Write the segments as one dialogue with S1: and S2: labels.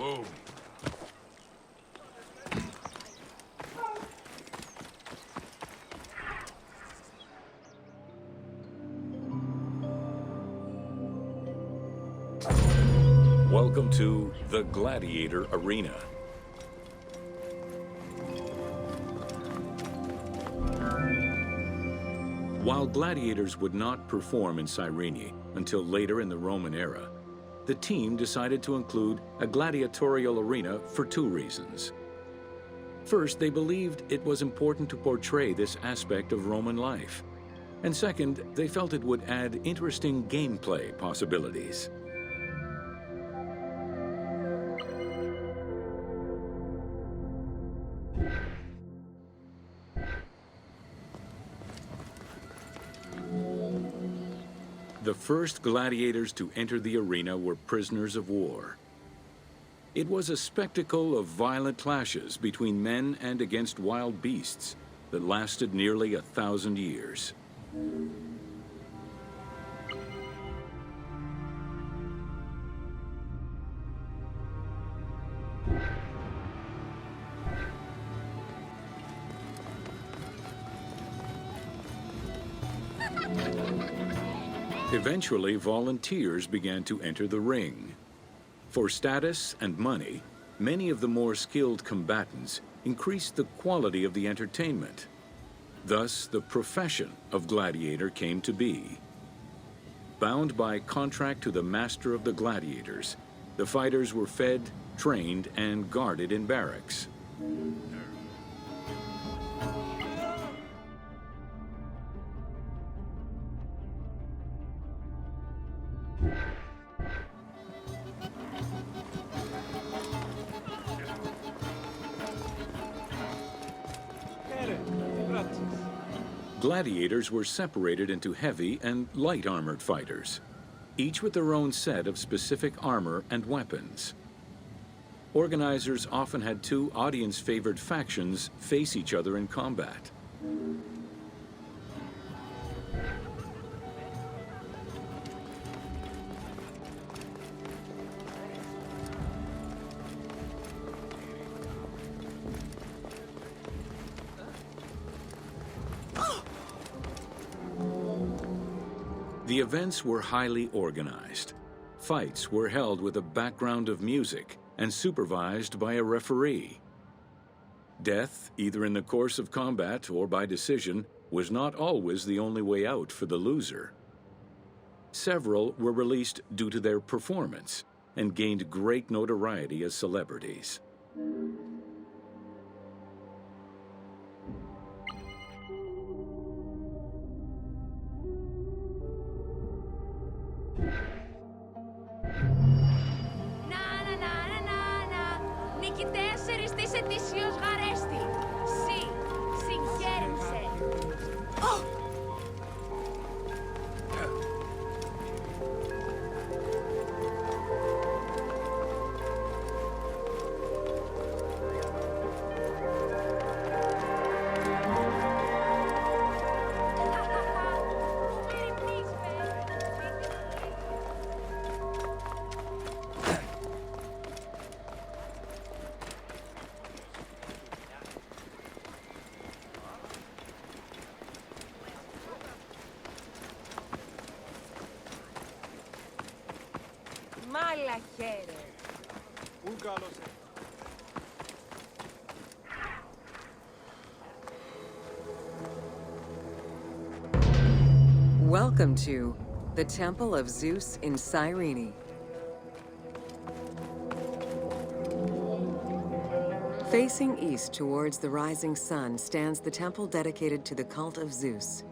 S1: Boom. Welcome to the Gladiator Arena. While gladiators would not perform in Cyrene until later in the Roman era, the team decided to include a gladiatorial arena for two reasons. First, they believed it was important to portray this aspect of Roman life. And second, they felt it would add interesting gameplay possibilities. The first gladiators to enter the arena were prisoners of war. It was a spectacle of violent clashes between men and against wild beasts that lasted nearly 1,000 years. Eventually, volunteers began to enter the ring. For status and money, many of the more skilled combatants increased the quality of the entertainment. Thus, the profession of gladiator came to be. Bound by contract to the master of the gladiators, the fighters were fed, trained, and guarded in barracks. Gladiators were separated into heavy and light armored fighters, each with their own set of specific armor and weapons. Organizers often had two audience-favored factions face each other in combat. The events were highly organized. Fights were held with a background of music and supervised by a referee. Death, either in the course of combat or by decision, was not always the only way out for the loser. Several were released due to their performance and gained great notoriety as celebrities.
S2: Welcome to the Temple of Zeus in Cyrene. Facing east towards the rising sun stands the temple dedicated to the cult of Zeus.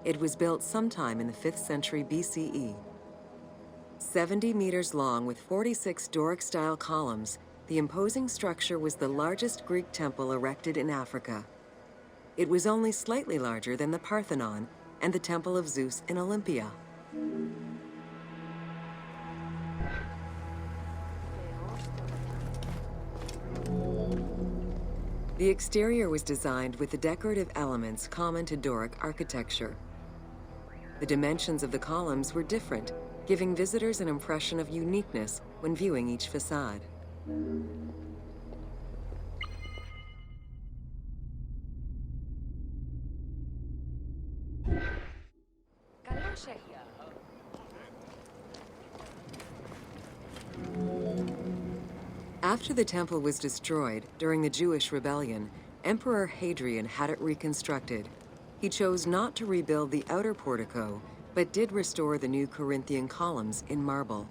S2: It was built sometime in the 5th century BCE. 70 meters long with 46 Doric-style columns, the imposing structure was the largest Greek temple erected in Africa. It was only slightly larger than the Parthenon and the Temple of Zeus in Olympia. The exterior was designed with the decorative elements common to Doric architecture. The dimensions of the columns were different, giving visitors an impression of uniqueness when viewing each facade. After the temple was destroyed during the Jewish rebellion, Emperor Hadrian had it reconstructed. He chose not to rebuild the outer portico, but did restore the new Corinthian columns in marble.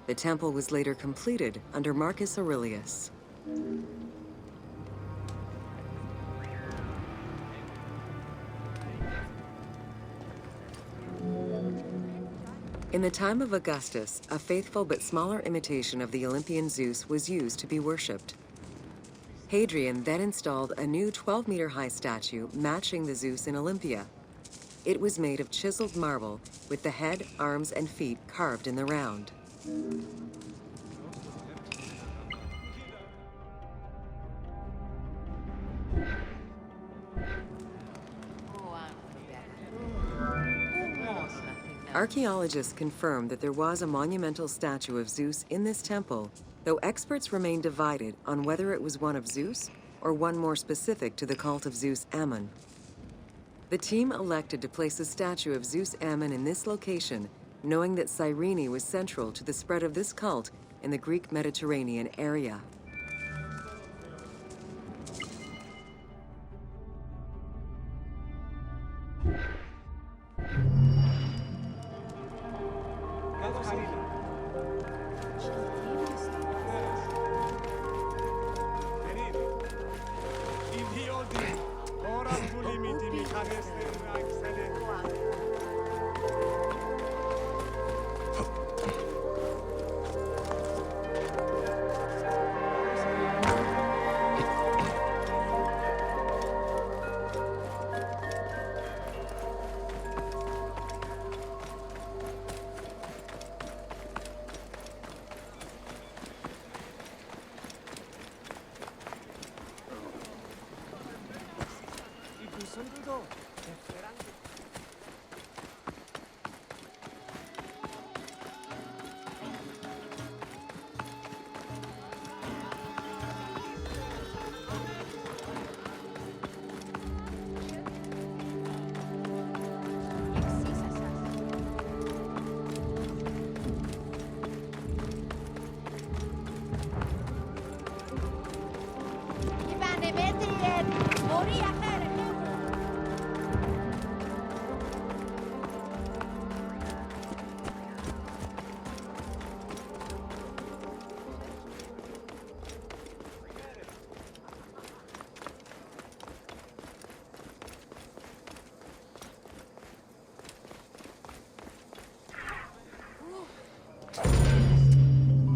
S2: The temple was later completed under Marcus Aurelius. In the time of Augustus, a faithful but smaller imitation of the Olympian Zeus was used to be worshipped. Hadrian then installed a new 12-meter-high statue matching the Zeus in Olympia. It was made of chiseled marble with the head, arms, and feet carved in the round. Archaeologists confirm that there was a monumental statue of Zeus in this temple, though experts remain divided on whether it was one of Zeus or one more specific to the cult of Zeus Ammon. The team elected to place a statue of Zeus Ammon in this location, knowing that Cyrene was central to the spread of this cult in the Greek Mediterranean area.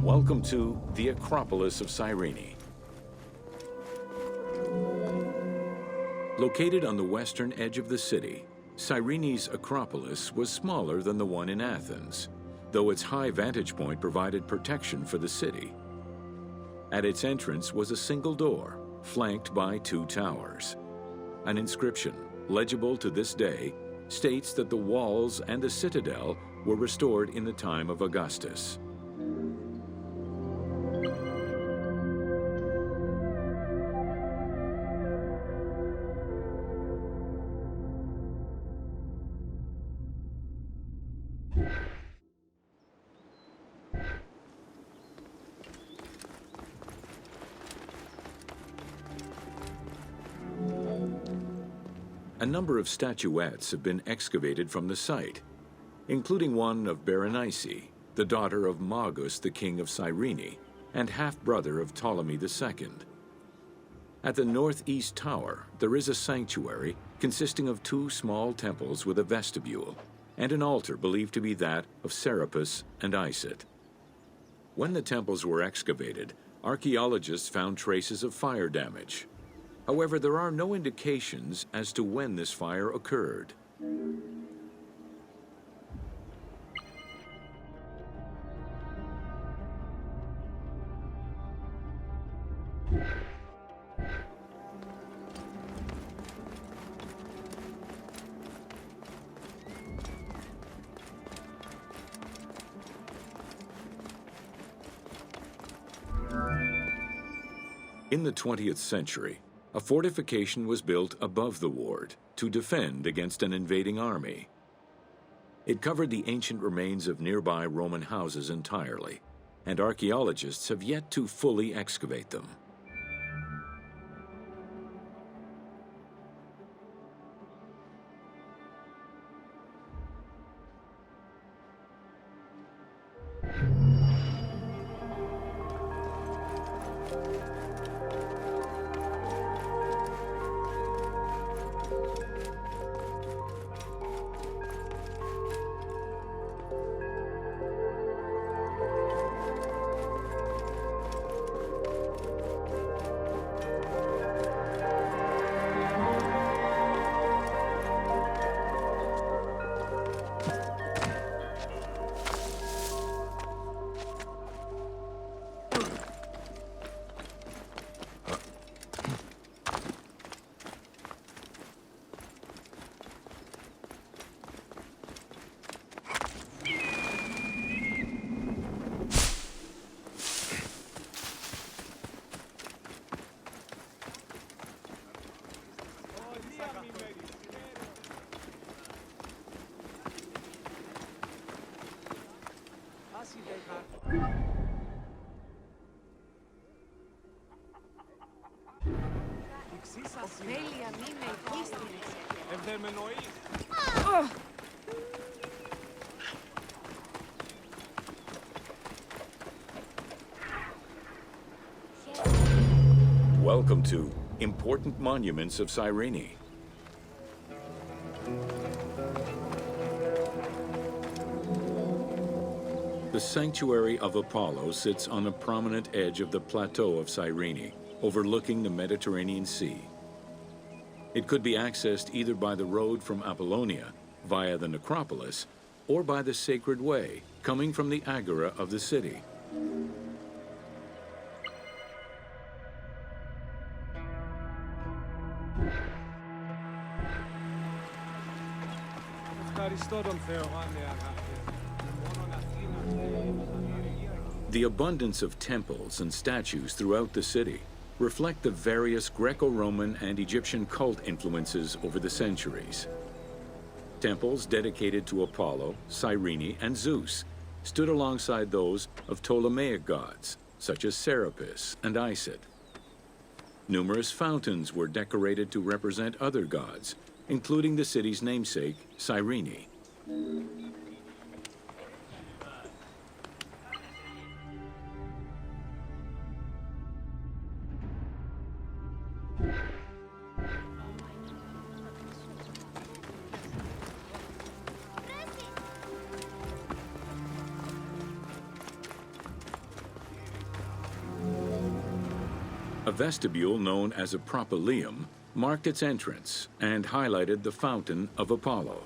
S1: Welcome to the Acropolis of Cyrene. Located on the western edge of the city, Cyrene's Acropolis was smaller than the one in Athens, though its high vantage point provided protection for the city. At its entrance was a single door, flanked by two towers. An inscription, legible to this day, states that the walls and the citadel were restored in the time of Augustus. A number of statuettes have been excavated from the site, including one of Berenice, the daughter of Magus, the king of Cyrene, and half-brother of Ptolemy II. At the northeast tower, there is a sanctuary consisting of two small temples with a vestibule, and an altar believed to be that of Serapis and Isis. When the temples were excavated, archaeologists found traces of fire damage. However, there are no indications as to when this fire occurred. In the 20th century, a fortification was built above the ward to defend against an invading army. It covered the ancient remains of nearby Roman houses entirely, and archaeologists have yet to fully excavate them. Welcome to Important Monuments of Cyrene. The sanctuary of Apollo sits on a prominent edge of the plateau of Cyrene, overlooking the Mediterranean Sea. It could be accessed either by the road from Apollonia, via the necropolis, or by the Sacred Way, coming from the agora of the city. The abundance of temples and statues throughout the city reflect the various Greco-Roman and Egyptian cult influences over the centuries. Temples dedicated to Apollo, Cyrene, and Zeus stood alongside those of Ptolemaic gods, such as Serapis and Isis. Numerous fountains were decorated to represent other gods, including the city's namesake, Cirene. A vestibule known as a propylaeum marked its entrance and highlighted the fountain of Apollo.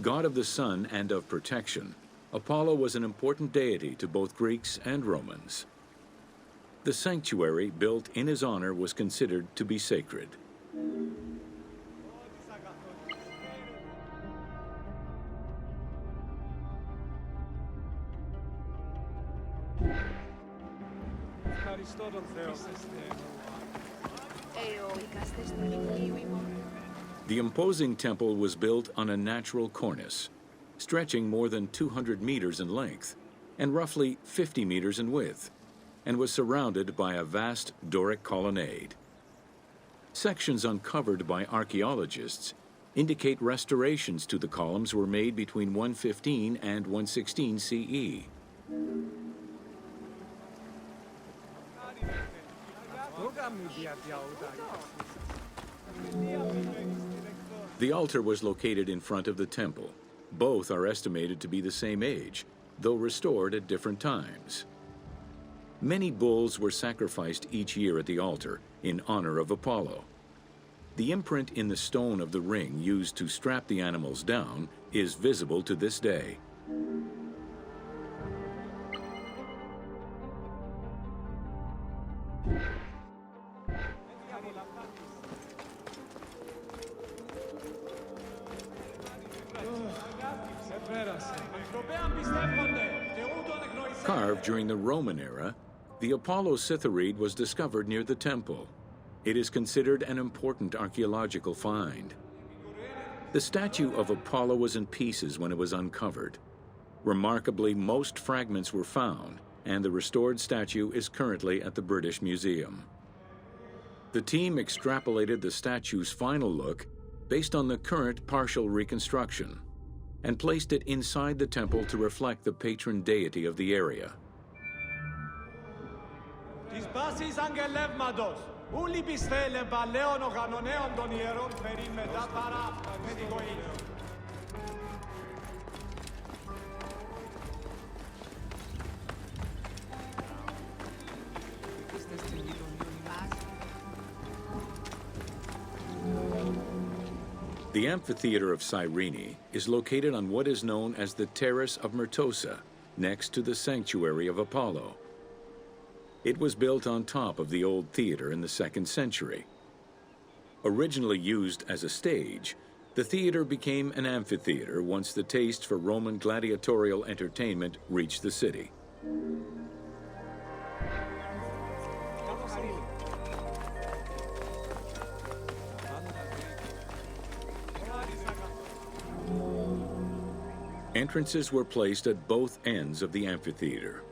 S1: God of the sun and of protection, Apollo was an important deity to both Greeks and Romans. The sanctuary built in his honor was considered to be sacred. The imposing temple was built on a natural cornice, stretching more than 200 meters in length and roughly 50 meters in width, and was surrounded by a vast Doric colonnade. Sections uncovered by archaeologists indicate restorations to the columns were made between 115 and 116 CE. The altar was located in front of the temple. Both are estimated to be the same age, though restored at different times. Many bulls were sacrificed each year at the altar in honor of Apollo. The imprint in the stone of the ring used to strap the animals down is visible to this day. Carved during the Roman era, The Apollo Sitharid was discovered near the temple. It is considered an important archaeological find. The statue of Apollo was in pieces when it was uncovered. Remarkably, most fragments were found, and the restored statue is currently at the British Museum. The team extrapolated the statue's final look based on the current partial reconstruction and placed it inside the temple to reflect the patron deity of the area. The Amphitheater of Cyrene is located on what is known as the Terrace of Myrtosa, next to the Sanctuary of Apollo. It was built on top of the old theater in the 2nd century. Originally used as a stage, the theater became an amphitheater once the taste for Roman gladiatorial entertainment reached the city. Entrances were placed at both ends of the amphitheater.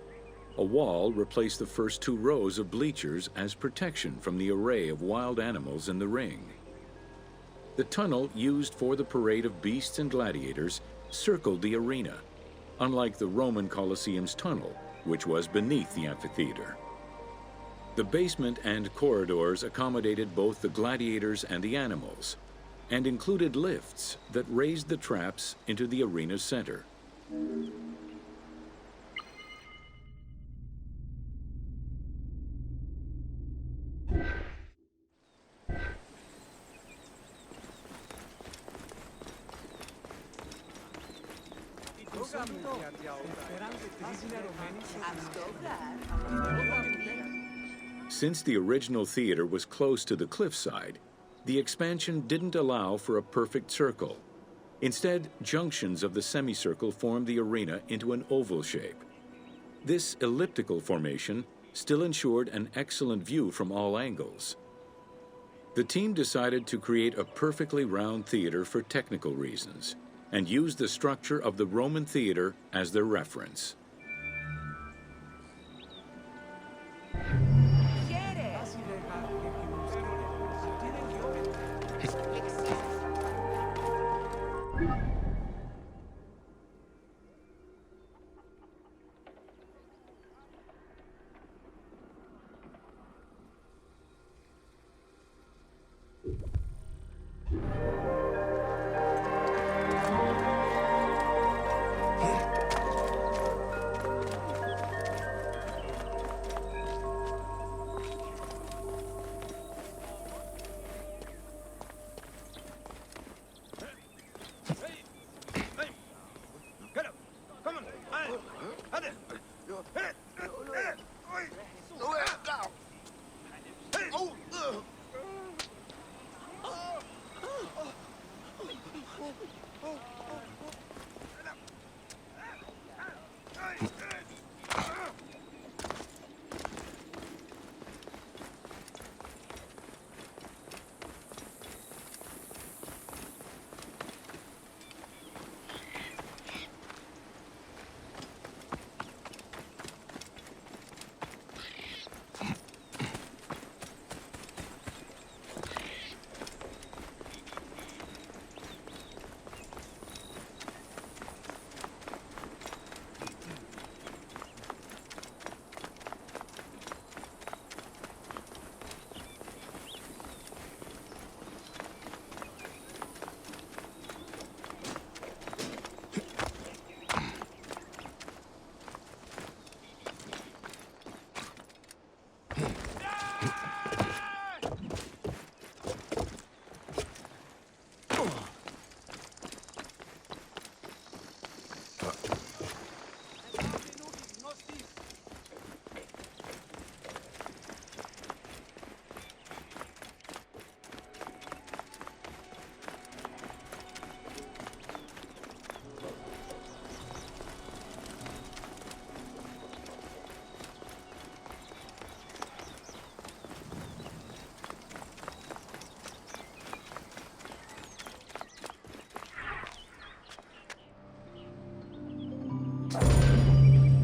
S1: A wall replaced the first 2 rows of bleachers as protection from the array of wild animals in the ring. The tunnel used for the parade of beasts and gladiators circled the arena, unlike the Roman Colosseum's tunnel, which was beneath the amphitheater. The basement and corridors accommodated both the gladiators and the animals, and included lifts that raised the traps into the arena's center. Since the original theater was close to the cliffside, the expansion didn't allow for a perfect circle. Instead, junctions of the semicircle formed the arena into an oval shape. This elliptical formation still ensured an excellent view from all angles. The team decided to create a perfectly round theater for technical reasons and used the structure of the Roman theater as their reference.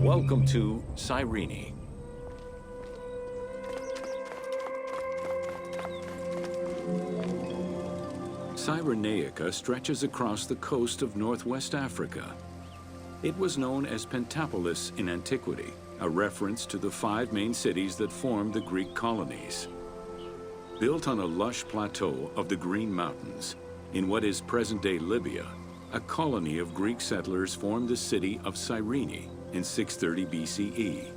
S1: Welcome to Cyrene. Cyrenaica stretches across the coast of northwest Africa. It was known as Pentapolis in antiquity, a reference to the 5 main cities that formed the Greek colonies. Built on a lush plateau of the Green Mountains, in what is present-day Libya, a colony of Greek settlers formed the city of Cyrene in 630 BCE.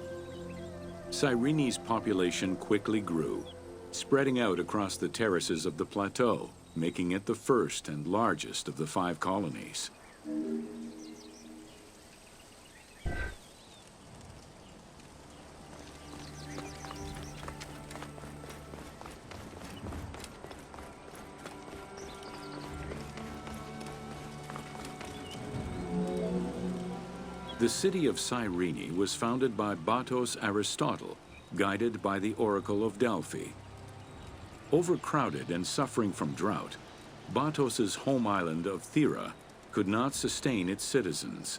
S1: Cyrene's population quickly grew, spreading out across the terraces of the plateau, making it the first and largest of the 5 colonies. The city of Cyrene was founded by Batos Aristotle, guided by the Oracle of Delphi. Overcrowded and suffering from drought, Batos's home island of Thera could not sustain its citizens.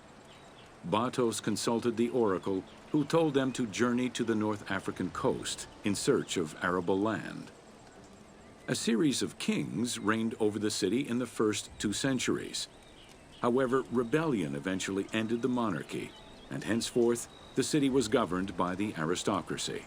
S1: Batos consulted the oracle, who told them to journey to the North African coast in search of arable land. A series of kings reigned over the city in the first 2 centuries. However, rebellion eventually ended the monarchy, and henceforth the city was governed by the aristocracy.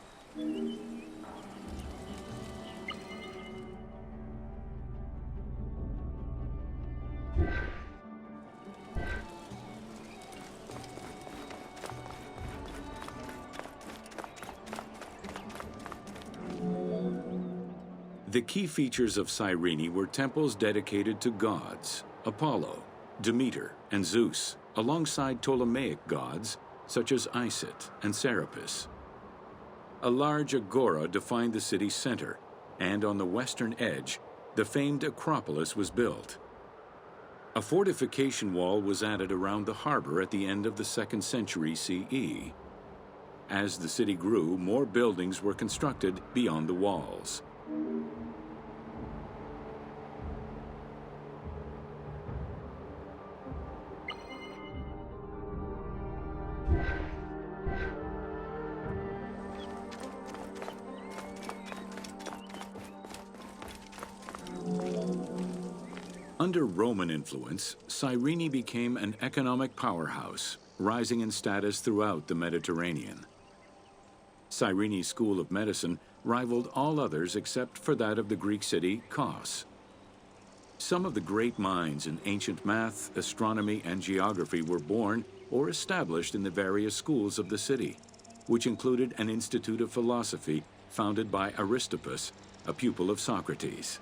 S1: The key features of Cyrene were temples dedicated to gods, Apollo, Demeter, and Zeus, alongside Ptolemaic gods such as Isis and Serapis. A large agora defined the city's center, and on the western edge, the famed Acropolis was built. A fortification wall was added around the harbor at the end of the 2nd century CE. As the city grew, more buildings were constructed beyond the walls. Under Roman influence, Cyrene became an economic powerhouse, rising in status throughout the Mediterranean. Cyrene's school of medicine rivaled all others except for that of the Greek city Kos. Some of the great minds in ancient math, astronomy, and geography were born or established in the various schools of the city, which included an institute of philosophy founded by Aristippus, a pupil of Socrates.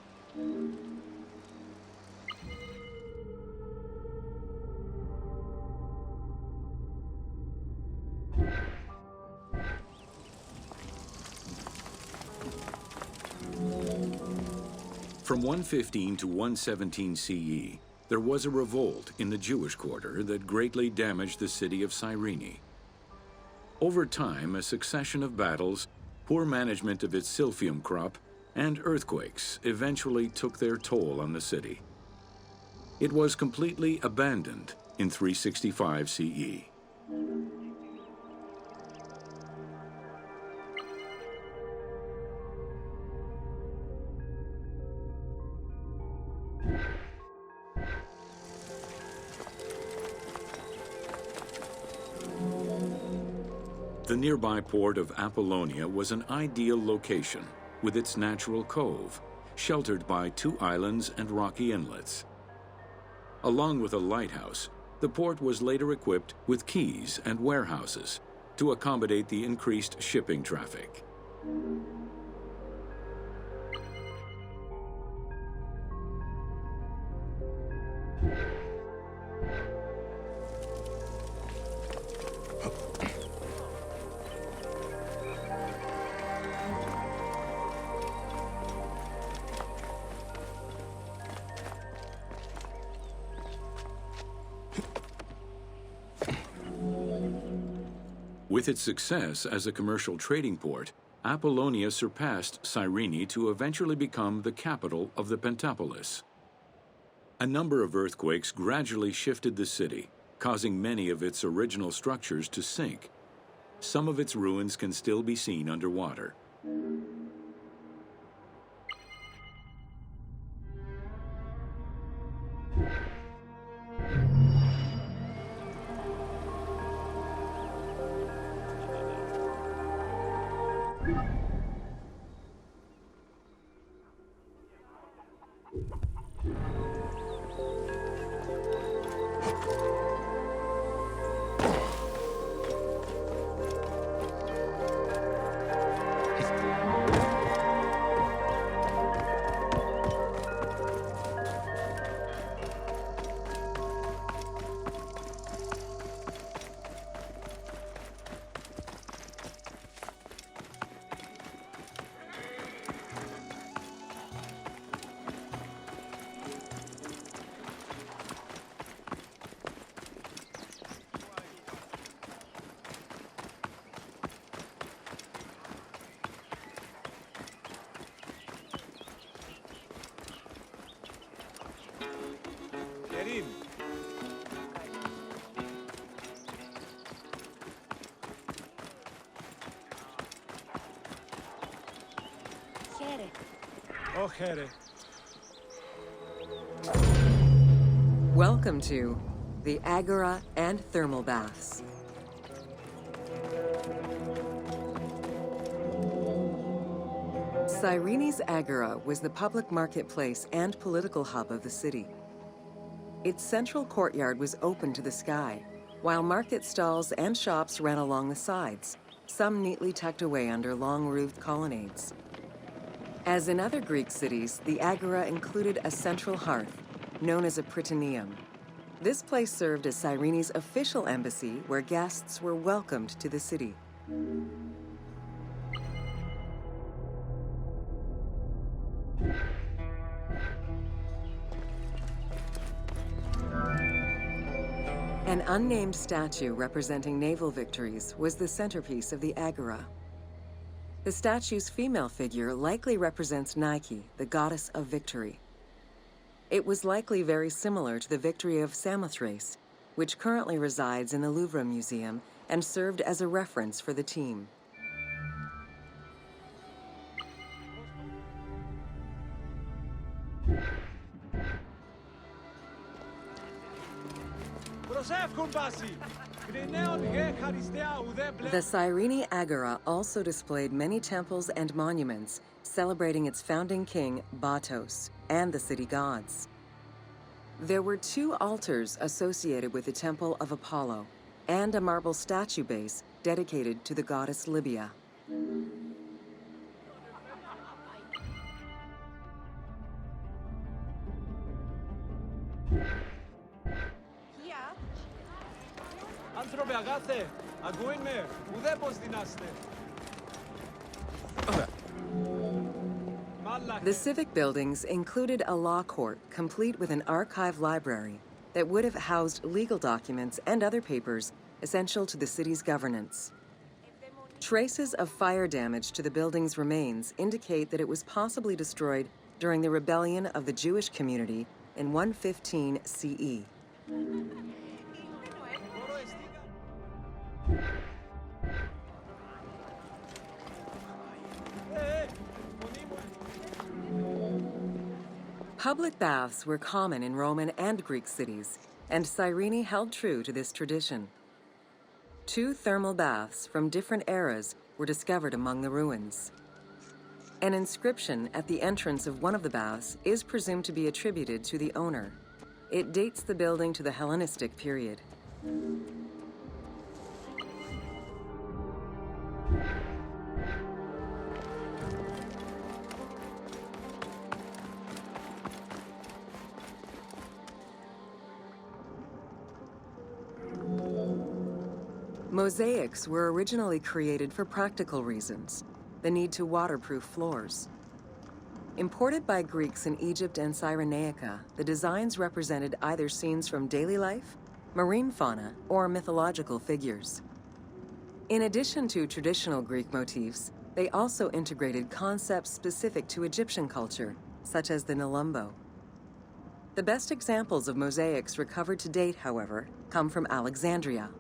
S1: From 115 to 117 CE, there was a revolt in the Jewish quarter that greatly damaged the city of Cyrene. Over time, a succession of battles, poor management of its silphium crop, and earthquakes eventually took their toll on the city. It was completely abandoned in 365 CE. The nearby port of Apollonia was an ideal location, with its natural cove, sheltered by 2 islands and rocky inlets. Along with a lighthouse, the port was later equipped with quays and warehouses to accommodate the increased shipping traffic. With its success as a commercial trading port, Apollonia surpassed Cyrene to eventually become the capital of the Pentapolis. A number of earthquakes gradually shifted the city, causing many of its original structures to sink, Some of its ruins can still be seen underwater.
S2: Welcome to the Agora and Thermal Baths. Cyrene's Agora was the public marketplace and political hub of the city. Its central courtyard was open to the sky, while market stalls and shops ran along the sides, some neatly tucked away under long-roofed colonnades. As in other Greek cities, the Agora included a central hearth, known as a Prytaneum. This place served as Cyrene's official embassy where guests were welcomed to the city. An unnamed statue representing naval victories was the centerpiece of the Agora. The statue's female figure likely represents Nike, the goddess of victory. It was likely very similar to the victory of Samothrace, which currently resides in the Louvre Museum and served as a reference for the team. The Cyrene Agora also displayed many temples and monuments celebrating its founding king, Batos, and the city gods. There were 2 altars associated with the Temple of Apollo and a marble statue base dedicated to the goddess Libya. The civic buildings included a law court complete with an archive library that would have housed legal documents and other papers essential to the city's governance. Traces of fire damage to the building's remains indicate that it was possibly destroyed during the rebellion of the Jewish community in 115 CE. Public baths were common in Roman and Greek cities, and Cyrene held true to this tradition. 2 thermal baths from different eras were discovered among the ruins. An inscription at the entrance of one of the baths is presumed to be attributed to the owner. It dates the building to the Hellenistic period. Mosaics were originally created for practical reasons, the need to waterproof floors. Imported by Greeks in Egypt and Cyrenaica, the designs represented either scenes from daily life, marine fauna, or mythological figures. In addition to traditional Greek motifs, they also integrated concepts specific to Egyptian culture, such as the Nelumbo. The best examples of mosaics recovered to date, however, come from Alexandria.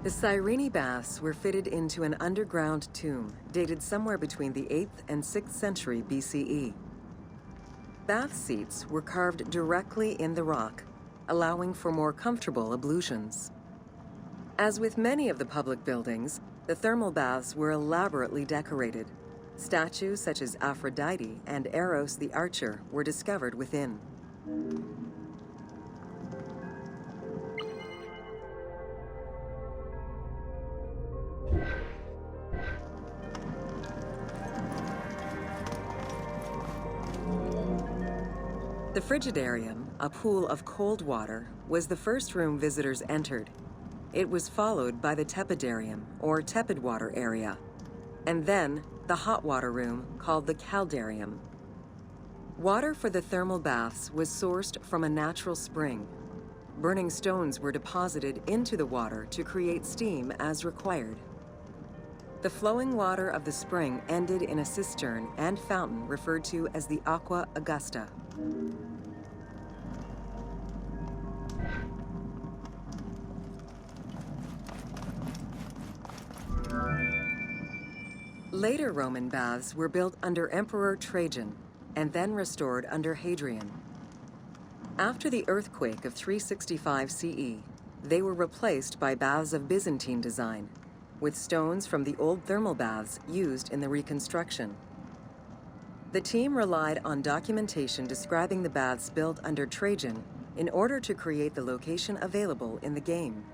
S2: The Cyrene Baths were fitted into an underground tomb dated somewhere between the 8th and 6th century BCE. Bath seats were carved directly in the rock, allowing for more comfortable ablutions. As with many of the public buildings, the thermal baths were elaborately decorated. Statues such as Aphrodite and Eros the Archer were discovered within. The Frigidarium, a pool of cold water, was the first room visitors entered. It was followed by the Tepidarium, or tepid water area, and then the hot water room called the Caldarium. Water for the thermal baths was sourced from a natural spring. Burning stones were deposited into the water to create steam as required. The flowing water of the spring ended in a cistern and fountain referred to as the Aqua Augusta. Later Roman baths were built under Emperor Trajan and then restored under Hadrian. After the earthquake of 365 CE, they were replaced by baths of Byzantine design, with stones from the old thermal baths used in the reconstruction. The team relied on documentation describing the baths built under Trajan in order to create the location available in the game.